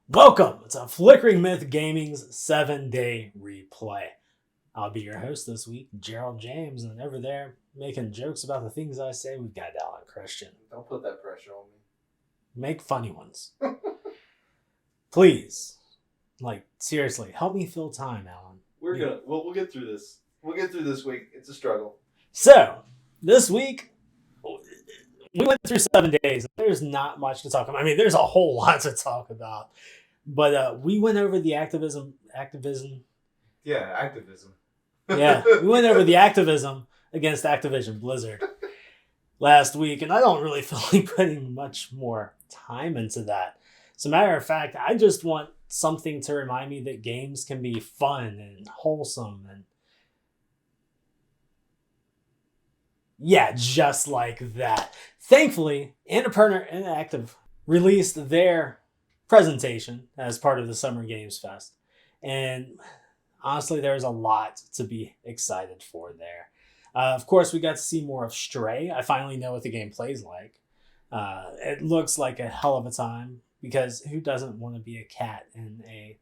Welcome to Flickering Myth Gaming's 7-Day Replay. I'll be your host this week, Gerald James, and over there, making jokes about the things I say, we've got Alan Christian. Don't put that pressure on me. Make funny ones. Please. Seriously, help me fill time, Alan. We'll get through this. We'll get through this week. It's a struggle. So, this week, we went through 7 days. There's not much to talk about. I mean, there's a whole lot to talk about. But we went over the activism. Yeah, activism. Yeah, we went over the activism against Activision Blizzard last week, and I don't really feel like putting much more time into that. As a matter of fact, I just want something to remind me that games can be fun and wholesome and yeah, just like that. Thankfully, Annapurna Interactive released their presentation as part of the Summer Games Fest. And honestly, there's a lot to be excited for there. Of course, we got to see more of Stray. I finally know what the game plays like. It looks like a hell of a time because who doesn't want to be a cat in a,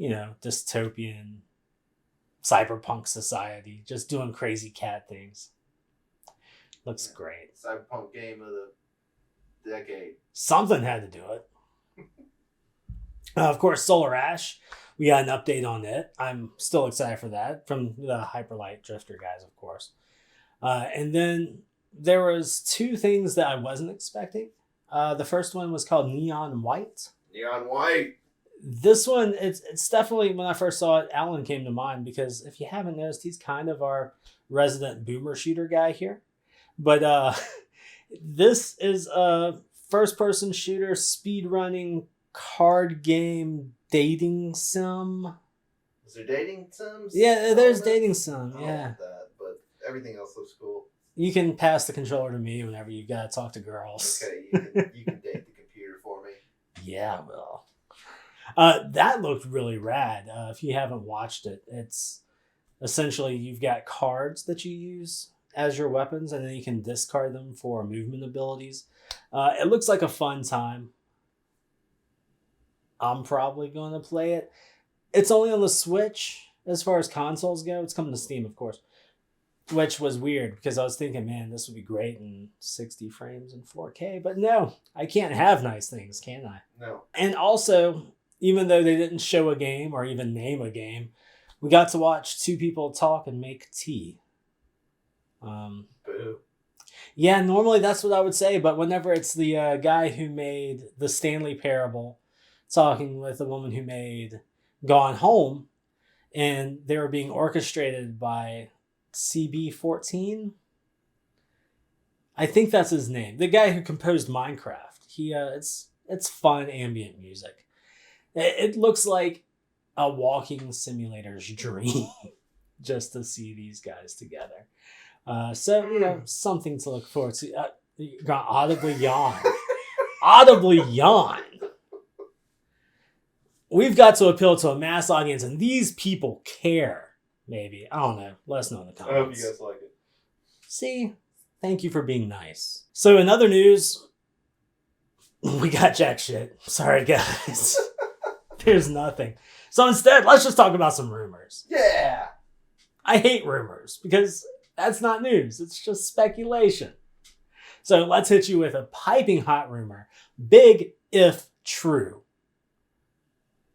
dystopian cyberpunk society, just doing crazy cat things. Looks great. Cyberpunk game of the decade. Something had to do it. Of course, Solar Ash. We got an update on it. I'm still excited for that from the Hyperlight Drifter guys, of course. And then there was two things that I wasn't expecting. The first one was called Neon White. Neon White. This one, it's definitely, when I first saw it, Alan came to mind because if you haven't noticed, he's kind of our resident boomer shooter guy here. But this is a first-person shooter speedrunning card game dating sim. Is there dating sims? Yeah, there's dating sim. I don't Yeah, want that, but everything else looks cool. you can pass the controller to me whenever you gotta talk to girls. Okay, you can date the computer for me. Yeah, I will. That looked really rad. If you haven't watched it, it's essentially you've got cards that you use as your weapons, and then you can discard them for movement abilities. It looks like a fun time. I'm probably going to play it. It's only on the Switch as far as consoles go. It's coming to Steam, of course, which was weird because I was thinking, man, this would be great in 60 frames and 4K. But no, I can't have nice things, can I? No. And also, even though they didn't show a game or even name a game, we got to watch two people talk and make tea. Boo. Yeah, normally that's what I would say, but whenever it's the guy who made the Stanley Parable talking with the woman who made Gone Home, and they were being orchestrated by CB14. I think that's his name. The guy who composed Minecraft. It's fun ambient music. It looks like a walking simulator's dream just to see these guys together. So, something to look forward to. You got audibly yawn. Audibly yawn. We've got to appeal to a mass audience, and these people care. Maybe. I don't know. Let us know in the comments. I hope you guys like it. See? Thank you for being nice. So, in other news, we got jack shit. Sorry, guys. There's nothing. So, instead, let's just talk about some rumors. Yeah. I hate rumors because that's not news. It's just speculation. So let's hit you with a piping hot rumor. Big if true.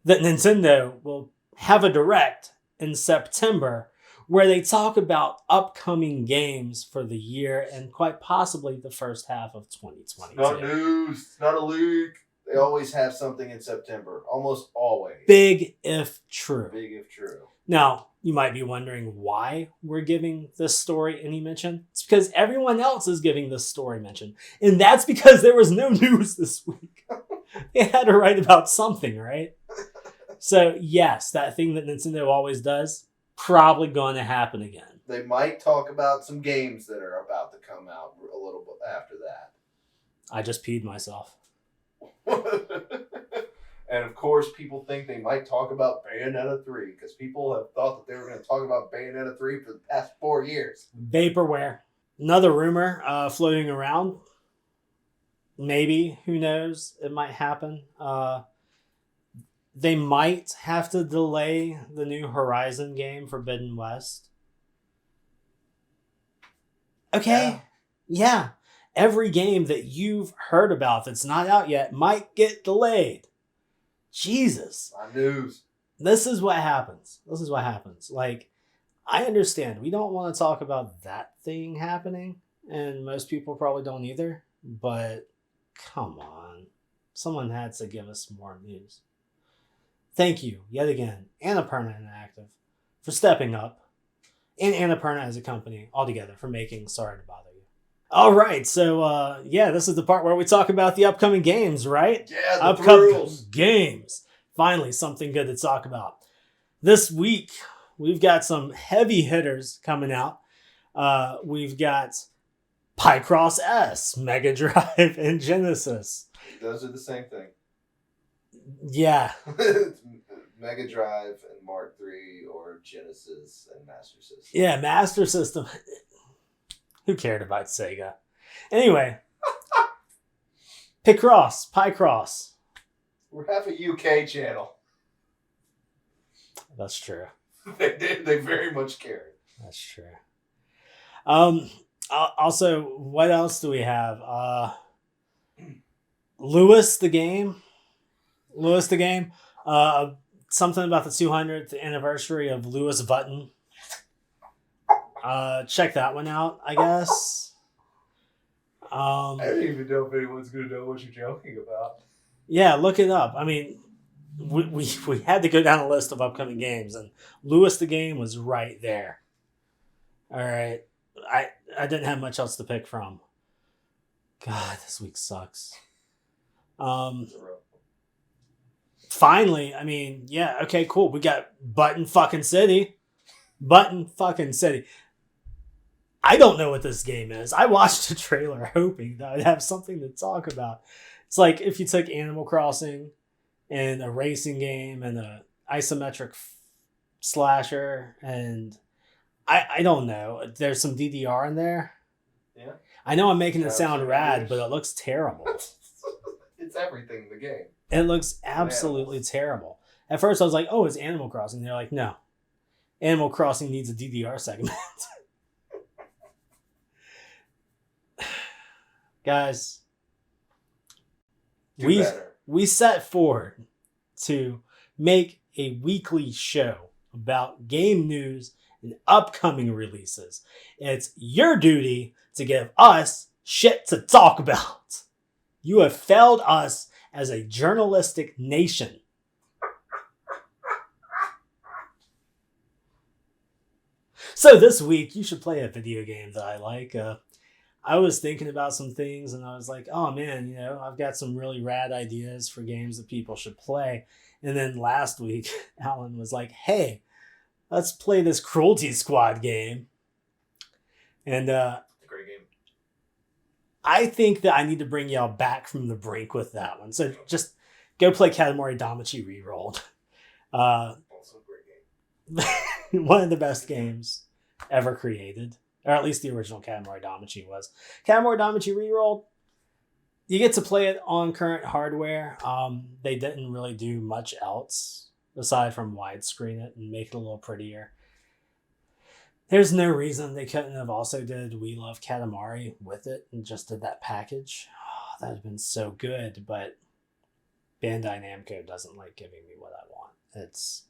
That Nintendo will have a direct in September where they talk about upcoming games for the year and quite possibly the first half of 2022. Not news. Not a leak. They always have something in September. Almost always. Big if true. Big if true. Now, you might be wondering why we're giving this story any mention. It's because everyone else is giving this story mention. And that's because there was no news this week. They had to write about something, right? So, yes, that thing that Nintendo always does, probably going to happen again. They might talk about some games that are about to come out a little bit after that. I just peed myself. And of course, people think they might talk about Bayonetta 3 because people have thought that they were going to talk about Bayonetta 3 for the past 4 years. Vaporware. Another rumor floating around. Maybe, who knows? It might happen. they might have to delay the new Horizon game, Forbidden West. Okay. Yeah. Every game that you've heard about that's not out yet might get delayed. Jesus. My news. This is what happens. Like, I understand. We don't want to talk about that thing happening, and most people probably don't either, but come on. Someone had to give us more news. Thank you, yet again, Annapurna Interactive, for stepping up, and Annapurna as a company altogether for making Sorry to Bother You. All right, so this is the part where we talk about the upcoming games, right? Yeah, the Upcoming thrills. games. Finally, something good to talk about. This week, we've got some heavy hitters coming out. We've got Picross S, Mega Drive, and Genesis. Those are the same thing. Yeah. Mega Drive and Mark III, or Genesis and Master System. Yeah, Master System. Who cared about Sega? Anyway. Picross. We're half a UK channel. That's true. They very much cared. That's true. Also, what else do we have? Lewis the game. Something about the 200th anniversary of Lewis Button. Check that one out, I guess. I don't even know if anyone's going to know what you're joking about. Yeah, look it up. I mean, we had to go down a list of upcoming games, and Lewis the game was right there. All right. I didn't have much else to pick from. God, this week sucks. Finally, I mean, yeah, okay, cool. We got Button fucking City. I don't know what this game is. I watched the trailer hoping that I'd have something to talk about. It's like if you took Animal Crossing and a racing game and a isometric slasher, and I don't know. There's some DDR in there. Yeah. I know I'm making it sound rad, but it looks terrible. It's everything in the game. It looks absolutely terrible. At first I was like, oh, it's Animal Crossing. They're like, no. Animal Crossing needs a DDR segment. Guys, we set forward to make a weekly show about game news and upcoming releases. It's your duty to give us shit to talk about. You have failed us as a journalistic nation. So this week, you should play a video game that I like. I was thinking about some things and I was like, oh man, I've got some really rad ideas for games that people should play. And then last week, Alan was like, hey, let's play this Cruelty Squad game. And it's a great game. I think that I need to bring y'all back from the brink with that one. So just go play Katamari Damacy Rerolled. Also a great game. One of the best games ever created. Or at least the original Katamari Damacy was. Katamari Damacy Rerolled, you get to play it on current hardware. They didn't really do much else aside from widescreen it and make it a little prettier. There's no reason they couldn't have also did We Love Katamari with it and just did that package. Oh, that would have been so good, but Bandai Namco doesn't like giving me what I want. It's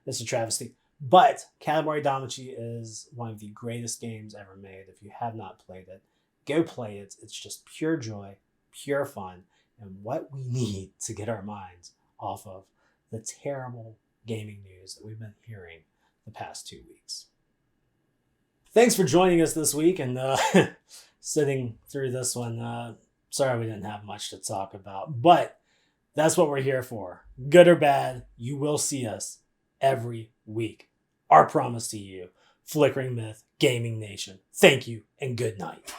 a travesty. But Katamari Damacy is one of the greatest games ever made. If you have not played it, go play it. It's just pure joy, pure fun, and what we need to get our minds off of the terrible gaming news that we've been hearing the past 2 weeks. Thanks for joining us this week and sitting through this one. Sorry we didn't have much to talk about, but that's what we're here for. Good or bad, you will see us every week. Our promise to you, Flickering Myth Gaming Nation. Thank you and good night.